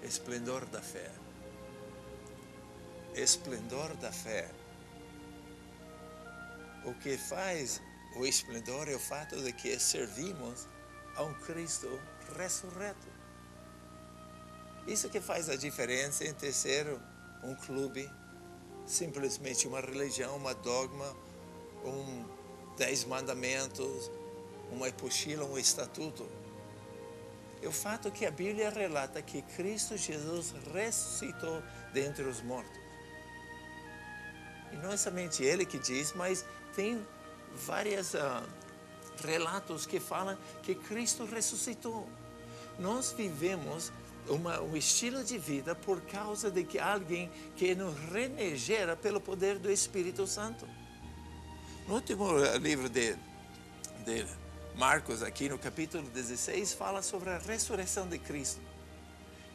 esplendor da fé. Esplendor da fé. O que faz o esplendor é o fato de que servimos a um Cristo ressurreto. Isso que faz a diferença entre ser um clube, simplesmente uma religião, uma dogma, 10 mandamentos, uma apostila, um estatuto. É o fato que a Bíblia relata que Cristo Jesus ressuscitou dentre os mortos. E não é somente Ele que diz, mas tem vários relatos que falam que Cristo ressuscitou. Nós vivemos um estilo de vida por causa de que alguém que nos regenera pelo poder do Espírito Santo. No último livro de Marcos, aqui no capítulo 16, fala sobre a ressurreição de Cristo.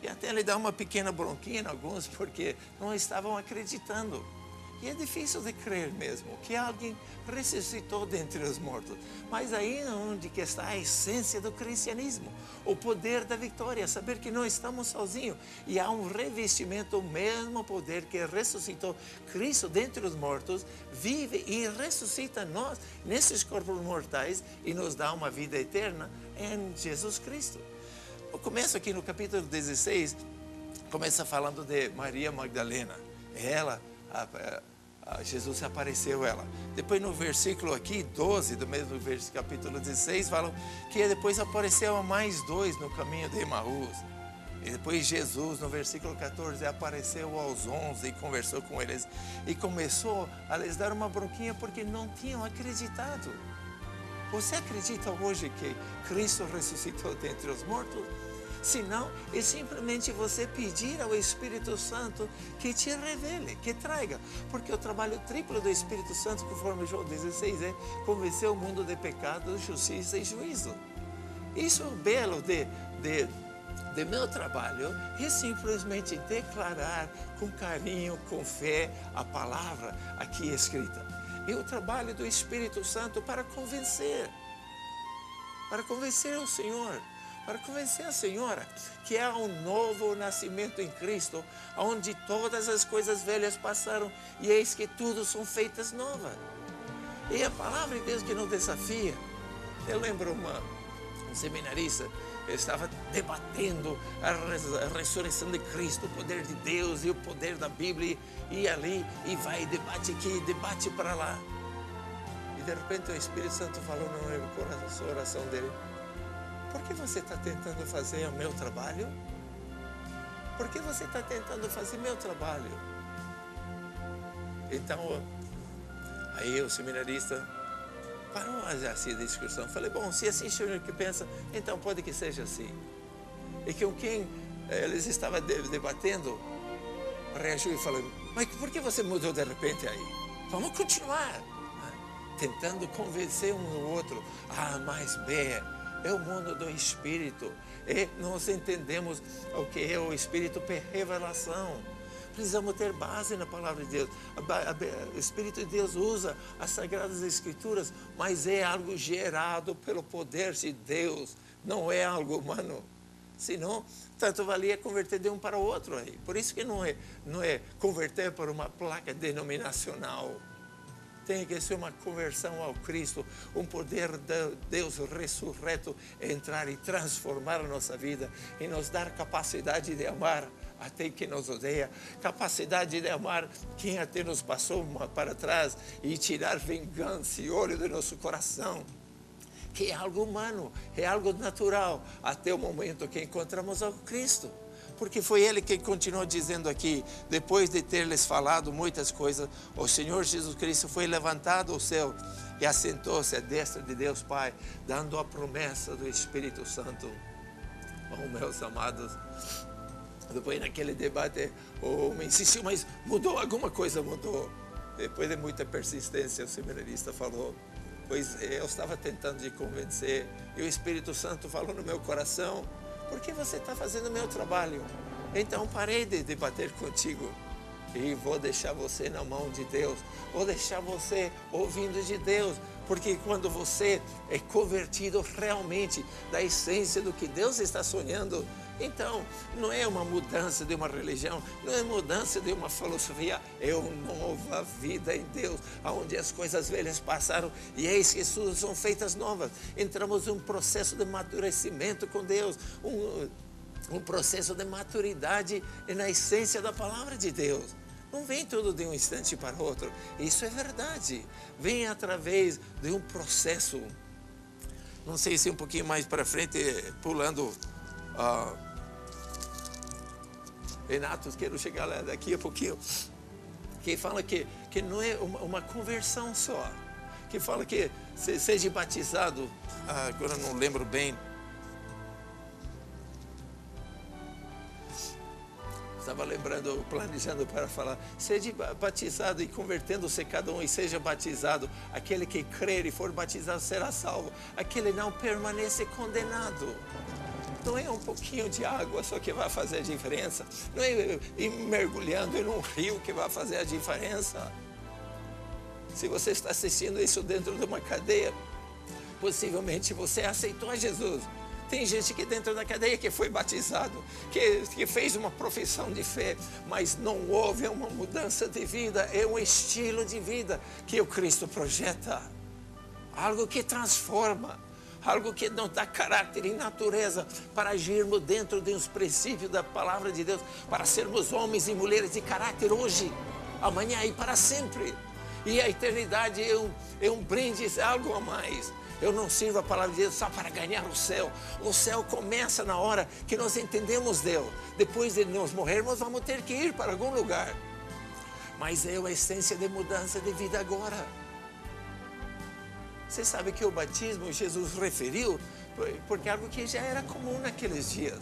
E até ele dá uma pequena bronquinha em alguns, porque não estavam acreditando. E é difícil de crer mesmo, que alguém ressuscitou dentre os mortos. Mas aí é onde que está a essência do cristianismo, o poder da vitória, saber que não estamos sozinhos. E há um revestimento, o mesmo poder que ressuscitou Cristo dentre os mortos, vive e ressuscita nós, nesses corpos mortais, e nos dá uma vida eterna em Jesus Cristo. Eu começo aqui no capítulo 16, começa falando de Maria Magdalena. Jesus apareceu a ela. Depois no versículo aqui, 12 do mesmo capítulo 16, falam que depois apareceu a mais 2 no caminho de Emaús. E depois Jesus, no versículo 14, apareceu aos 11 e conversou com eles. E começou a lhes dar uma bronquinha porque não tinham acreditado. Você acredita hoje que Cristo ressuscitou dentre os mortos? Se não, é simplesmente você pedir ao Espírito Santo que te revele, que traga. Porque o trabalho triplo do Espírito Santo, conforme João 16, é convencer o mundo de pecado, justiça e juízo. Isso é o belo de meu trabalho, é simplesmente declarar com carinho, com fé, a palavra aqui escrita. É o trabalho do Espírito Santo para convencer o Senhor. Para convencer a senhora que há um novo nascimento em Cristo, onde todas as coisas velhas passaram e eis que tudo são feitas novas. E a palavra de Deus que nos desafia. Eu lembro um seminarista, ele estava debatendo a ressurreição de Cristo, o poder de Deus e o poder da Bíblia, e ali, e vai, debate aqui, debate para lá. E de repente o Espírito Santo falou no coração dele: por que você está tentando fazer o meu trabalho? Por que você está tentando fazer meu trabalho? Então, aí o seminarista parou assim a discussão. Falei, bom, se assim o senhor que pensa, então pode que seja assim. E com quem eles estavam debatendo, reagiu e falou: mas por que você mudou de repente aí? Vamos continuar. Tentando convencer um no outro. Mas é o mundo do Espírito. E nós entendemos o que é o Espírito por revelação. Precisamos ter base na palavra de Deus. O Espírito de Deus usa as Sagradas Escrituras, mas é algo gerado pelo poder de Deus. Não é algo humano. Senão, tanto valia converter de um para o outro aí. Por isso que não é converter para uma placa denominacional. Tem que ser uma conversão ao Cristo, um poder de Deus ressurreto entrar e transformar a nossa vida e nos dar capacidade de amar até quem nos odeia, capacidade de amar quem até nos passou para trás e tirar vingança e ódio do nosso coração, que é algo humano, é algo natural, até o momento que encontramos ao Cristo. Porque foi ele que continuou dizendo aqui, depois de ter lhes falado muitas coisas, o Senhor Jesus Cristo foi levantado ao céu e assentou-se à destra de Deus Pai, dando a promessa do Espírito Santo. Oh, meus amados, depois naquele debate, o homem insistiu, mas mudou, alguma coisa mudou. Depois de muita persistência, o seminarista falou: pois eu estava tentando de convencer, e o Espírito Santo falou no meu coração: por que você está fazendo o meu trabalho? Então parei de debater contigo e vou deixar você na mão de Deus, vou deixar você ouvindo de Deus, porque quando você é convertido realmente da essência do que Deus está sonhando, Então, não é uma mudança de uma religião, não é mudança de uma filosofia, é uma nova vida em Deus, onde as coisas velhas passaram e eis que tudo são feitas novas. Entramos em um processo de amadurecimento com Deus, um processo de maturidade na essência da palavra de Deus. Não vem tudo de um instante para outro, isso é verdade, vem através de um processo. Não sei se um pouquinho mais para frente, pulando em Atos, quero chegar lá daqui a pouquinho, que fala que não é uma conversão só, que fala que seja batizado, agora não lembro bem, estava lembrando, planejando para falar, seja batizado e convertendo-se cada um e seja batizado, aquele que crer e for batizado será salvo, aquele não permanece condenado. Não é um pouquinho de água só que vai fazer a diferença. Não é ir mergulhando em um rio que vai fazer a diferença. Se você está assistindo isso dentro de uma cadeia, possivelmente você aceitou a Jesus. Tem gente que dentro da cadeia que foi batizado, que fez uma profissão de fé, mas não houve uma mudança de vida, é um estilo de vida que o Cristo projeta. Algo que transforma. Algo que não dá caráter e natureza para agirmos dentro de uns princípios da palavra de Deus, para sermos homens e mulheres de caráter hoje, amanhã e para sempre. E a eternidade é um brinde, é algo a mais. Eu não sirvo a palavra de Deus só para ganhar o céu. O céu começa na hora que nós entendemos Deus. Depois de nós morrermos, vamos ter que ir para algum lugar. Mas é a essência de mudança de vida agora. Você sabe que o batismo Jesus referiu, porque é algo que já era comum naqueles dias.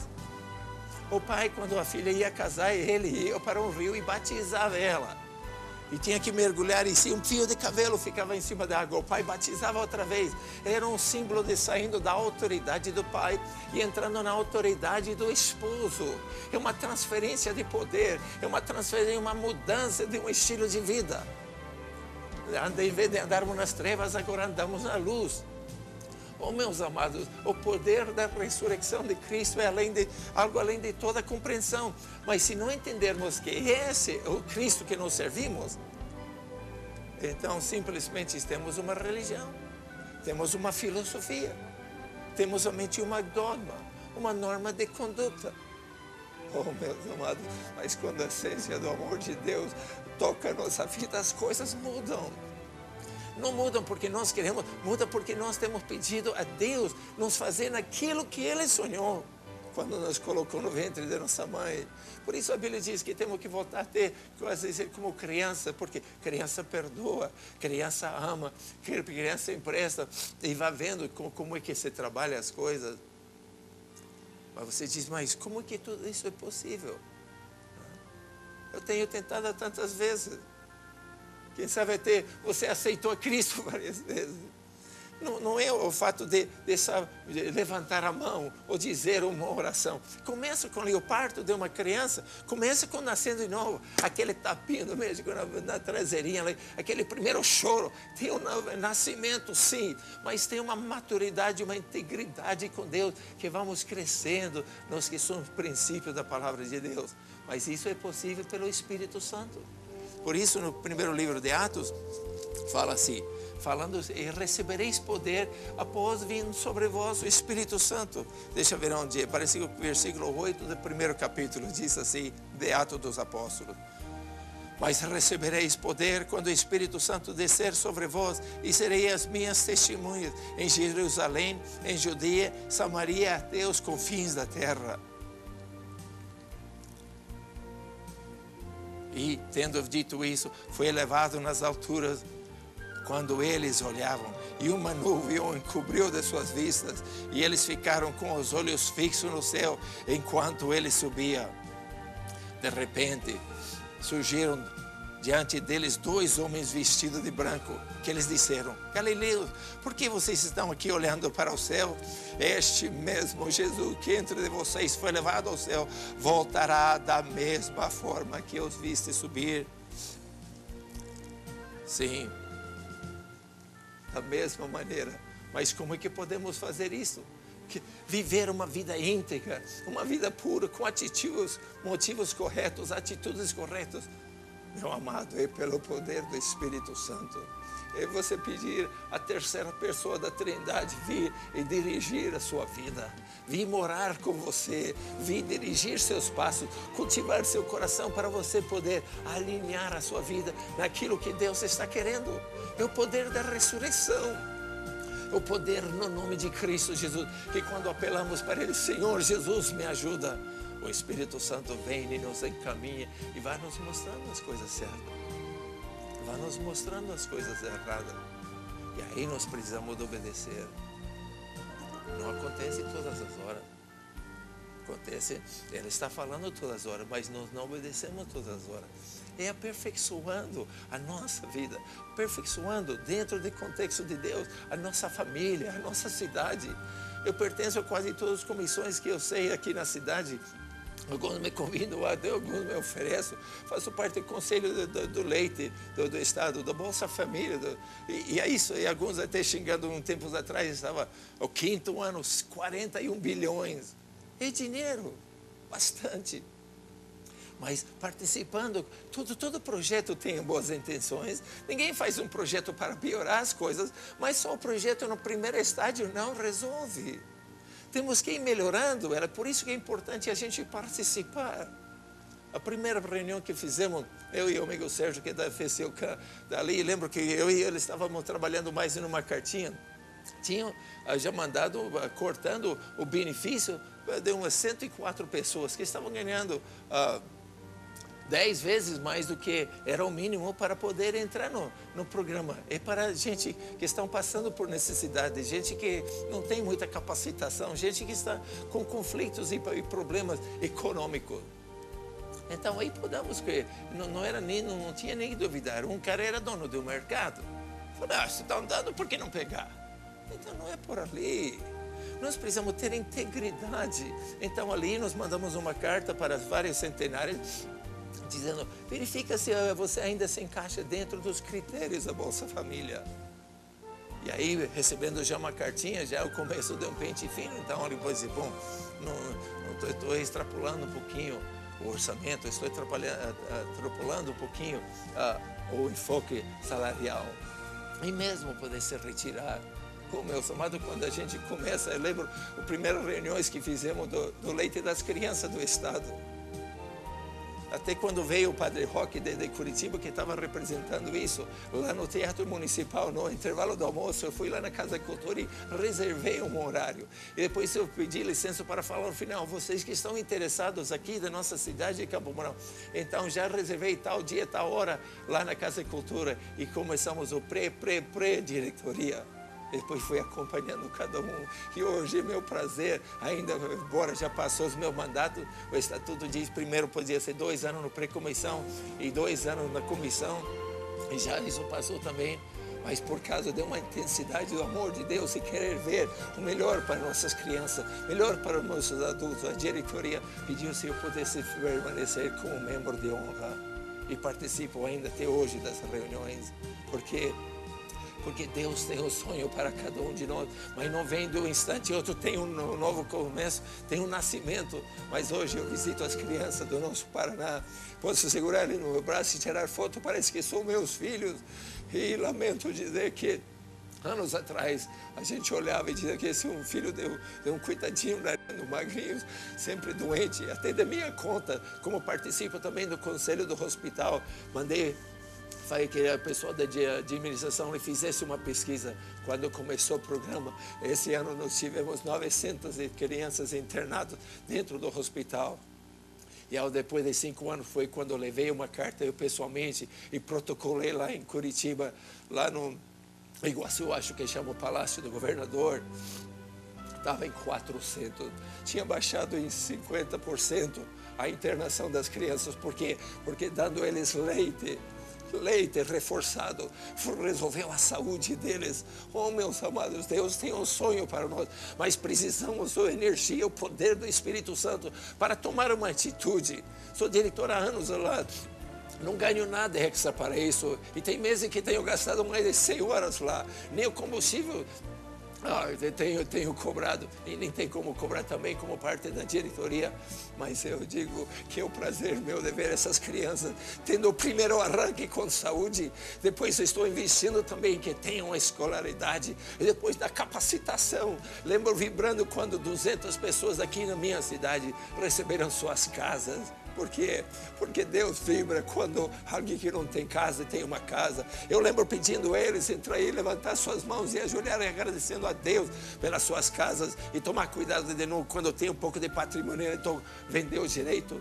O pai, quando a filha ia casar, ele ia para um rio e batizava ela. E tinha que mergulhar em si, um fio de cabelo ficava em cima da água. O pai batizava outra vez. Era um símbolo de saindo da autoridade do pai e entrando na autoridade do esposo. É uma transferência de poder, é uma transferência, uma mudança de um estilo de vida. Em vez de andarmos nas trevas, agora andamos na luz. Oh, meus amados, o poder da ressurreição de Cristo é algo além de toda compreensão. Mas se não entendermos que esse é o Cristo que nós servimos, então simplesmente temos uma religião, temos uma filosofia, temos somente uma dogma, uma norma de conduta. Oh, meus amados, mas quando a essência do amor de Deus toca a nossa vida, as coisas mudam. Não mudam porque nós queremos, muda porque nós temos pedido a Deus nos fazer naquilo que Ele sonhou quando nos colocou no ventre de nossa mãe. Por isso a Bíblia diz que temos que voltar a ter, às vezes, como criança, porque criança perdoa, criança ama, criança empresta e vai vendo como é que se trabalha as coisas. Mas você diz, mas como é que tudo isso é possível? Eu tenho tentado tantas vezes. Quem sabe até você aceitou a Cristo várias vezes. Não é o fato de levantar a mão ou dizer uma oração. Começa com o parto de uma criança, começa com nascendo de novo, aquele tapinho do médico na traseirinha, aquele primeiro choro. Tem um nascimento, sim, mas tem uma maturidade, uma integridade com Deus, que vamos crescendo nos que são os princípios da palavra de Deus. Mas isso é possível pelo Espírito Santo. Por isso, no primeiro livro de Atos, fala assim, falando, e recebereis poder após vir sobre vós o Espírito Santo. Deixa eu ver onde é, parece que o versículo 8 do primeiro capítulo diz assim, de Atos dos Apóstolos. Mas recebereis poder quando o Espírito Santo descer sobre vós, e sereis as minhas testemunhas em Jerusalém, em Judeia, Samaria, até os confins da terra. E, tendo dito isso, foi elevado nas alturas. Quando eles olhavam, e uma nuvem o encobriu de suas vistas, e eles ficaram com os olhos fixos no céu, enquanto ele subia. De repente, surgiram diante deles 2 homens vestidos de branco, que eles disseram, Galileus, por que vocês estão aqui olhando para o céu? Este mesmo Jesus que entre vocês foi levado ao céu, voltará da mesma forma que os viste subir. Sim, da mesma maneira. Mas como é que podemos fazer isso? viver uma vida íntegra, uma vida pura, com atitudes, motivos corretos, atitudes corretas. Meu amado, é pelo poder do Espírito Santo. É você pedir a terceira pessoa da Trindade vir e dirigir a sua vida, vir morar com você, vir dirigir seus passos, cultivar seu coração para você poder alinhar a sua vida naquilo que Deus está querendo. É o poder da ressurreição, é o poder no nome de Cristo Jesus, que quando apelamos para Ele, Senhor Jesus, me ajuda, o Espírito Santo vem e nos encaminha e vai nos mostrando as coisas certas. Vai nos mostrando as coisas erradas. E aí nós precisamos de obedecer. Não acontece todas as horas. Acontece, Ele está falando todas as horas, mas nós não obedecemos todas as horas. É aperfeiçoando a nossa vida, aperfeiçoando dentro do contexto de Deus, a nossa família, a nossa cidade. Eu pertenço a quase todas as comissões que eu sei aqui na cidade. Alguns me convidam, alguns me oferecem. Faço parte do Conselho do Leite do Estado, da Bolsa Família. E é isso. E alguns até xingando tempos atrás, estava o 5º ano, 41 bilhões. É dinheiro, bastante. Mas participando, todo projeto tem boas intenções. Ninguém faz um projeto para piorar as coisas, mas só o projeto no primeiro estágio não resolve. Temos que ir melhorando, é por isso que é importante a gente participar. A primeira reunião que fizemos, eu e o amigo Sérgio, que é da FCUCAM, dali, lembro que eu e ele estávamos trabalhando mais numa cartinha. Tinham já mandado, cortando o benefício de umas 104 pessoas que estavam ganhando 10 vezes mais do que era o mínimo para poder entrar no programa. É para gente que estão passando por necessidade, gente que não tem muita capacitação, gente que está com conflitos e problemas econômicos. Então aí podemos que não tinha nem que duvidar. Um cara era dono do mercado. Falei, se estão dando, por que não pegar? Então não é por ali. Nós precisamos ter integridade. Então ali nós mandamos uma carta para vários centenários, dizendo, verifica se você ainda se encaixa dentro dos critérios da Bolsa Família. E aí, recebendo já uma cartinha, já é o começo de um pente fino. Então, depois, bom, estou extrapolando um pouquinho o orçamento, estou extrapolando um pouquinho o enfoque salarial. E mesmo poder se retirar. Pô, meus amados, quando a gente começa, eu lembro as primeiras reuniões que fizemos do leite das crianças do Estado. Até quando veio o Padre Roque de Curitiba, que estava representando isso, lá no Teatro Municipal, no intervalo do almoço, eu fui lá na Casa da Cultura e reservei um horário. E depois eu pedi licença para falar no final, vocês que estão interessados aqui da nossa cidade de Campo Mourão, então já reservei tal dia, tal hora, lá na Casa da Cultura, e começamos o pré-diretoria. Depois fui acompanhando cada um. E hoje é meu prazer, ainda, embora já passou os meus mandatos, o Estatuto diz primeiro podia ser 2 anos no pré-comissão e 2 anos na comissão. E já isso passou também. Mas por causa de uma intensidade do amor de Deus e querer ver o melhor para nossas crianças, melhor para os nossos adultos, a diretoria pediu se eu pudesse permanecer como membro de honra. E participo ainda até hoje das reuniões, porque Deus tem um sonho para cada um de nós, mas não vem de um instante, outro tem um novo começo, tem um nascimento. Mas hoje eu visito as crianças do nosso Paraná, posso segurar ele no meu braço e tirar foto, parece que são meus filhos. E lamento dizer que anos atrás a gente olhava e dizia que esse é um filho de um coitadinho, do magrinho, sempre doente, até da minha conta, como participo também do conselho do hospital, mandei que a pessoa da administração fizesse uma pesquisa quando começou o programa. Esse ano nós tivemos 900 crianças internadas dentro do hospital. E depois de 5 anos foi quando eu levei uma carta eu pessoalmente e protocolei lá em Curitiba, lá no Iguaçu, acho que chama o Palácio do Governador. Estava em 400, tinha baixado em 50% a internação das crianças. Por quê? Porque dando eles leite reforçado, resolveu a saúde deles. Oh, meus amados, Deus tem um sonho para nós, mas precisamos da energia, o poder do Espírito Santo para tomar uma atitude. Sou diretor há anos lá, não ganho nada extra para isso, e tem meses que tenho gastado mais de 100 horas lá, nem o combustível Eu tenho cobrado, e nem tem como cobrar também como parte da diretoria, mas eu digo que é o prazer meu de ver essas crianças tendo o primeiro arranque com saúde, depois eu estou investindo também que tenham a escolaridade, e depois da capacitação. Lembro vibrando quando 200 pessoas aqui na minha cidade receberam suas casas. Por quê? Porque Deus vibra quando alguém que não tem casa tem uma casa. Eu lembro pedindo a eles entrar aí, levantar suas mãos e ajoelharem agradecendo a Deus pelas suas casas e tomar cuidado de novo quando eu tenho um pouco de patrimônio, então vender o direito.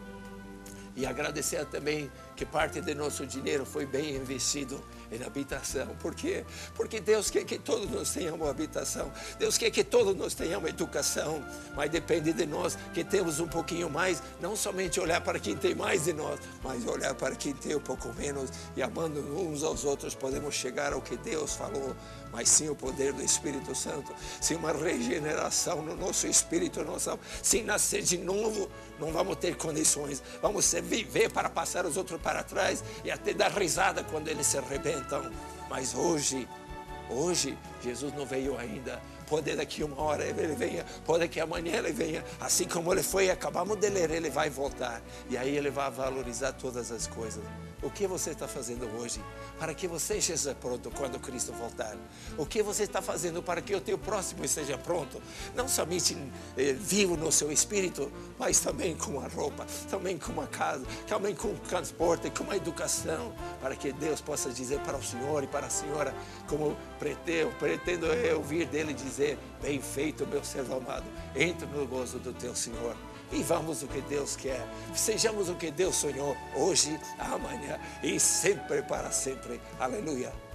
E agradecer também que parte do nosso dinheiro foi bem investido em habitação. Por quê? Porque Deus quer que todos nós tenhamos habitação. Deus quer que todos nós tenhamos educação. Mas depende de nós que temos um pouquinho mais. Não somente olhar para quem tem mais de nós, mas olhar para quem tem um pouco menos. E amando uns aos outros podemos chegar ao que Deus falou. Mas sim o poder do Espírito Santo. Sim uma regeneração no nosso espírito, sem nascer de novo, não vamos ter condições. Vamos viver para passar os outros para trás e até dar risada quando eles se arrebentam. Mas hoje Jesus não veio ainda. Pode daqui uma hora ele venha, pode que amanhã ele venha. Assim como ele foi, acabamos de ler, ele vai voltar. E aí ele vai valorizar todas as coisas. O que você está fazendo hoje para que você esteja pronto quando Cristo voltar? O que você está fazendo para que o teu próximo esteja pronto? Não somente vivo no seu espírito, mas também com a roupa, também com a casa, também com o transporte, com a educação, para que Deus possa dizer para o Senhor e para a senhora, como pretendo ouvir dele dizer: bem feito, meu servo amado, entra no gozo do teu Senhor. Vivamos o que Deus quer, sejamos o que Deus sonhou hoje, amanhã e sempre para sempre. Aleluia.